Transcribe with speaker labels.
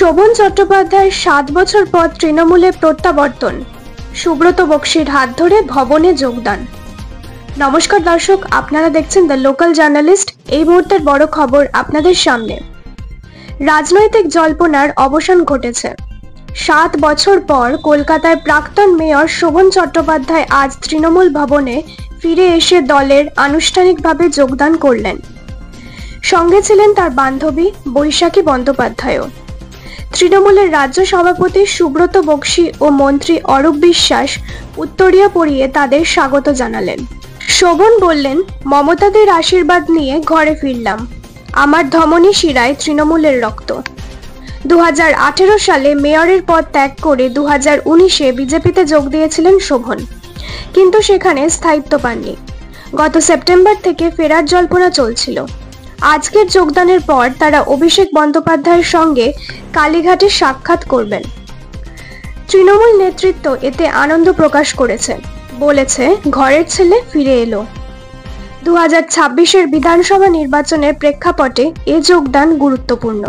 Speaker 1: শোভন চট্টোপাধ্যায়ের 7 বছর পর তৃণমূলে প্রত্যাবর্তন, সুব্রত বক্সির হাত ধরে ভবনে যোগদান। নমস্কার দর্শক, আপনারা দেখছেন দ্য লোকাল জার্নালিস্ট। এই মুহূর্তের বড় খবর আপনাদের সামনে। রাজনৈতিক জল্পনার অবসান ঘটেছে। 7 বছর পর কলকাতায় প্রাক্তন মেয়র শোভন চট্টোপাধ্যায় আজ তৃণমূল ভবনে ফিরে এসে দলের আনুষ্ঠানিকভাবে যোগদান করলেন। সঙ্গে ছিলেন তার বান্ধবী বৈশাখী বন্দ্যোপাধ্যায়ও। তৃণমূলের রাজ্য সভাপতি সুব্রত বক্সি ও মন্ত্রী অরূপ বিশ্বাস উত্তরীয় পরিয়ে তাদের স্বাগত জানালেন। শোভন বললেন, মমতাদের আশীর্বাদ নিয়ে ঘরে ফিরলাম। আমার ধমনী শিরায় তৃণমূলের রক্ত। 2018 সালে মেয়রের পদ ত্যাগ করে 2019-এ বিজেপিতে যোগ দিয়েছিলেন শোভন, কিন্তু সেখানে স্থায়িত্ব পাননি। গত সেপ্টেম্বর থেকে ফেরার জল্পনা চলছিল। আজকের যোগদানের পর তারা অভিষেক বন্দ্যোপাধ্যায়ের সঙ্গে কালীঘাটে সাক্ষাৎ করবেন। তৃণমূল নেতৃত্ব এতে আনন্দ প্রকাশ করেছে, বলেছে ঘরের ছেলে ফিরে এলো। 2026-এর বিধানসভা নির্বাচনের প্রেক্ষাপটে এ যোগদান গুরুত্বপূর্ণ।